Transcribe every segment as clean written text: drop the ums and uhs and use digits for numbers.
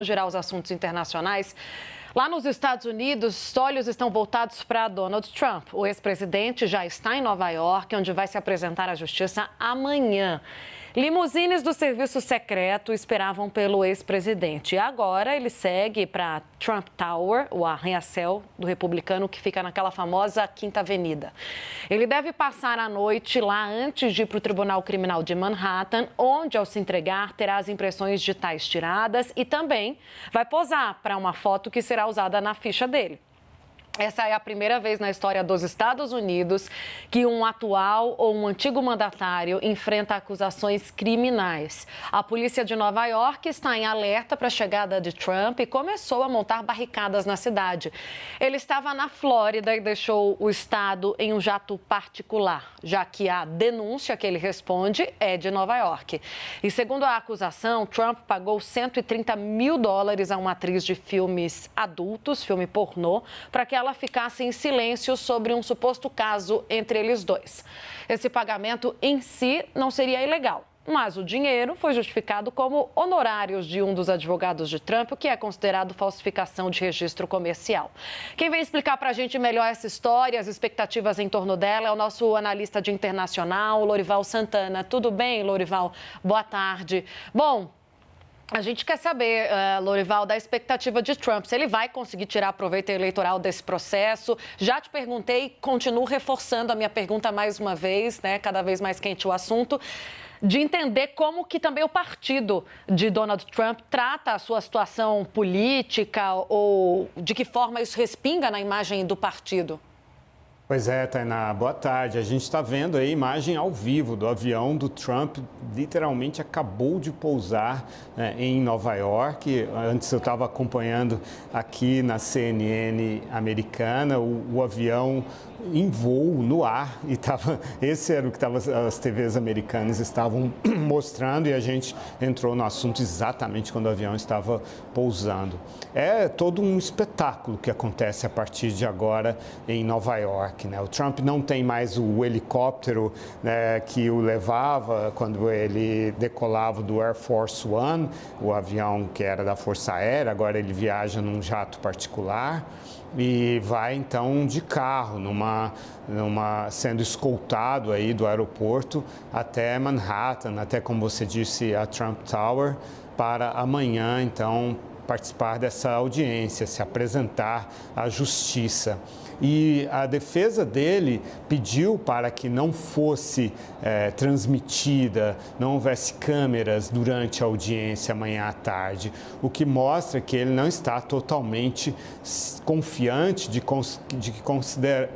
Girar os assuntos internacionais. Lá nos Estados Unidos, olhos estão voltados para Donald Trump. O ex-presidente já está em Nova York, onde vai se apresentar à justiça amanhã. Limusines do serviço secreto esperavam pelo ex-presidente. E agora ele segue para Trump Tower, o arranha-céu do republicano que fica naquela famosa Quinta Avenida. Ele deve passar a noite lá antes de ir para o Tribunal Criminal de Manhattan, onde, ao se entregar, terá as impressões digitais tiradas e também vai posar para uma foto que será usada na ficha dele. Essa é a primeira vez na história dos Estados Unidos que um atual ou um antigo mandatário enfrenta acusações criminais. A polícia de Nova York está em alerta para a chegada de Trump e começou a montar barricadas na cidade. Ele estava na Flórida e deixou o estado em um jato particular, já que a denúncia que ele responde é de Nova York. E segundo a acusação, Trump pagou $130 mil a uma atriz de filmes adultos, filme pornô, para que ela ficasse em silêncio sobre um suposto caso entre eles dois. Esse pagamento em si não seria ilegal, mas o dinheiro foi justificado como honorários de um dos advogados de Trump, o que é considerado falsificação de registro comercial. Quem vem explicar para a gente melhor essa história, as expectativas em torno dela, é o nosso analista de internacional, Lorival Santana. Tudo bem, Lorival? Boa tarde. Bom, a gente quer saber, Lorival, da expectativa de Trump, se ele vai conseguir tirar proveito eleitoral desse processo. Já te perguntei, continuo reforçando a minha pergunta mais uma vez, né? Cada vez mais quente o assunto, de entender como que também o partido de Donald Trump trata a sua situação política ou de que forma isso respinga na imagem do partido. Pois é, Tainá, boa tarde. A gente está vendo aí a imagem ao vivo do avião do Trump, literalmente acabou de pousar, né, em Nova York. Antes eu estava acompanhando aqui na CNN americana o avião em voo no ar e esse era o que as TVs americanas estavam mostrando e a gente entrou no assunto exatamente quando o avião estava pousando. É todo um espetáculo que acontece a partir de agora em Nova York, né? O Trump não tem mais o helicóptero, né, que o levava quando ele decolava do Air Force One, o avião que era da Força Aérea, agora ele viaja num jato particular. E vai então de carro, sendo escoltado aí do aeroporto até Manhattan, até, como você disse, a Trump Tower, para amanhã então participar dessa audiência, se apresentar à justiça. E a defesa dele pediu para que não fosse transmitida, não houvesse câmeras durante a audiência amanhã à tarde, o que mostra que ele não está totalmente confiante de que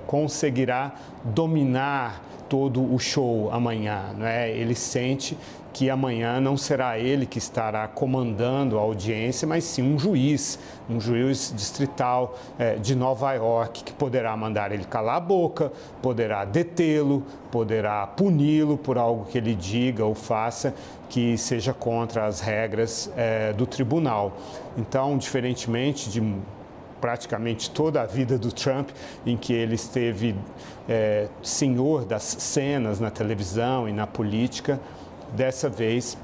conseguirá dominar todo o show amanhã, não é? Ele sente que amanhã não será ele que estará comandando a audiência, mas sim um juiz distrital de Nova York, que poderá mandar ele calar a boca, poderá detê-lo, poderá puni-lo por algo que ele diga ou faça que seja contra as regras do tribunal. Então, diferentemente de praticamente toda a vida do Trump, em que ele esteve senhor das cenas na televisão e na política, dessa vez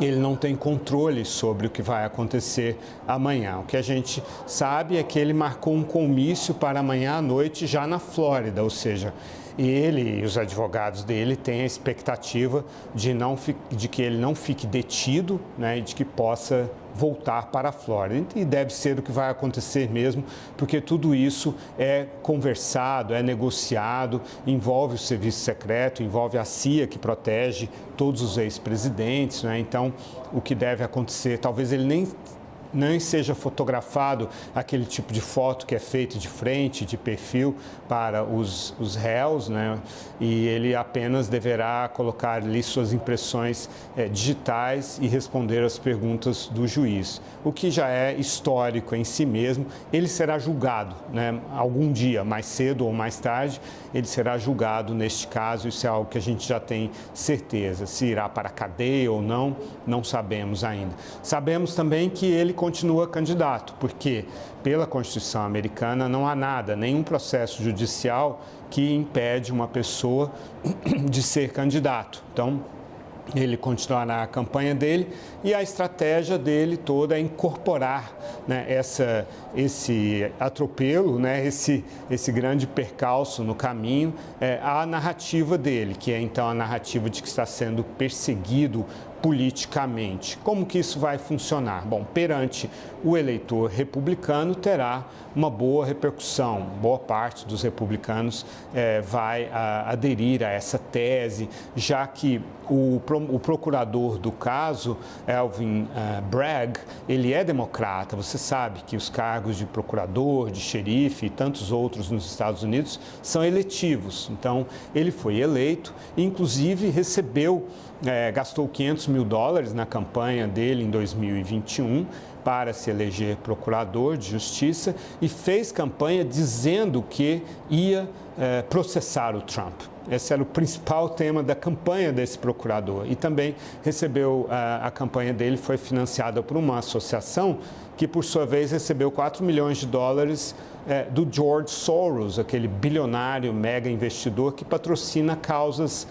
ele não tem controle sobre o que vai acontecer amanhã. O que a gente sabe é que ele marcou um comício para amanhã à noite já na Flórida, ou seja, ele e os advogados dele têm a expectativa de que ele não fique detido, né, e de que possa voltar para a Flórida. E deve ser o que vai acontecer mesmo, porque tudo isso é conversado, é negociado, envolve o serviço secreto, envolve a CIA, que protege todos os ex-presidentes, né? Então, o que deve acontecer, talvez ele nem seja fotografado aquele tipo de foto que é feito de frente, de perfil para os réus, né? E ele apenas deverá colocar ali suas impressões digitais e responder às perguntas do juiz, o que já é histórico em si mesmo. Ele será julgado, né? Algum dia, mais cedo ou mais tarde, ele será julgado neste caso. Isso é algo que a gente já tem certeza. Se irá para a cadeia ou não, não sabemos ainda. Sabemos também que ele continua candidato, porque pela Constituição americana não há nada, nenhum processo judicial que impede uma pessoa de ser candidato. Então, ele continuará a campanha dele e a estratégia dele toda é incorporar, né, esse atropelo, né, esse grande percalço no caminho, à narrativa dele, que é então a narrativa de que está sendo perseguido politicamente. Como que isso vai funcionar? Bom, perante o eleitor republicano terá uma boa repercussão. Boa parte dos republicanos vai aderir a essa tese, já que o procurador do caso, Alvin Bragg, ele é democrata. Você sabe que os cargos de procurador, de xerife e tantos outros nos Estados Unidos são eletivos. Então, ele foi eleito e, inclusive, gastou $500 mil na campanha dele em 2021 para se eleger procurador de justiça e fez campanha dizendo que ia processar o Trump. Esse era o principal tema da campanha desse procurador. E também a campanha dele foi financiada por uma associação que, por sua vez, recebeu $4 milhões do George Soros, aquele bilionário mega investidor que patrocina causas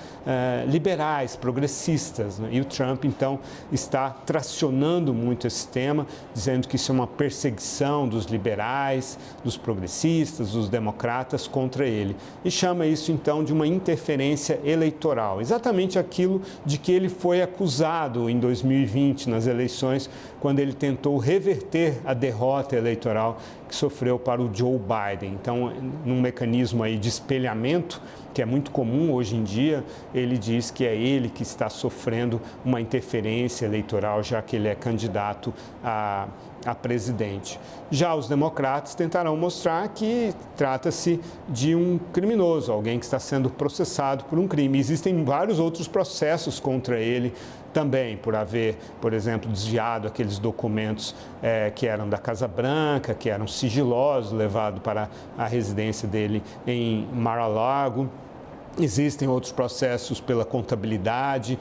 liberais, progressistas, né? E o Trump, então, está tracionando muito esse tema, dizendo que isso é uma perseguição dos liberais, dos progressistas, dos democratas contra ele. E chama isso, então, de uma interferência eleitoral. Exatamente aquilo de que ele foi acusado em 2020, nas eleições, quando ele tentou reverter a derrota eleitoral que sofreu para o Joe Biden. Então, num mecanismo aí de espelhamento, que é muito comum hoje em dia, ele diz que é ele que está sofrendo uma interferência eleitoral, já que ele é candidato a presidente. Já os democratas tentarão mostrar que trata-se de um criminoso, alguém que está sendo processado por um crime. Existem vários outros processos contra ele também, por haver, por exemplo, desviado aqueles documentos que eram da Casa Branca, que eram sigilosos, levado para a residência dele em Mar-a-Lago. Existem outros processos pela contabilidade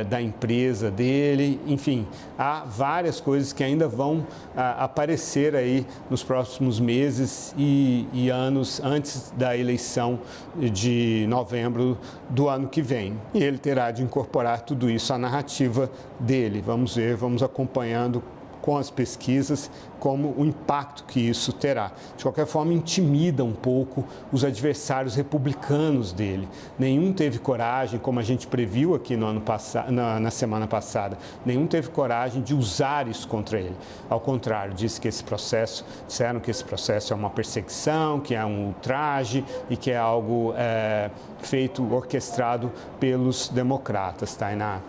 da empresa dele, enfim, há várias coisas que ainda vão aparecer aí nos próximos meses e anos antes da eleição de novembro do ano que vem. E ele terá de incorporar tudo isso à narrativa dele. Vamos ver, vamos acompanhando com as pesquisas, como o impacto que isso terá. De qualquer forma, intimida um pouco os adversários republicanos dele. Nenhum teve coragem, como a gente previu aqui no ano passado, na semana passada, nenhum teve coragem de usar isso contra ele. Ao contrário, disseram que esse processo é uma perseguição, que é um ultraje e que é algo orquestrado pelos democratas, Tainá.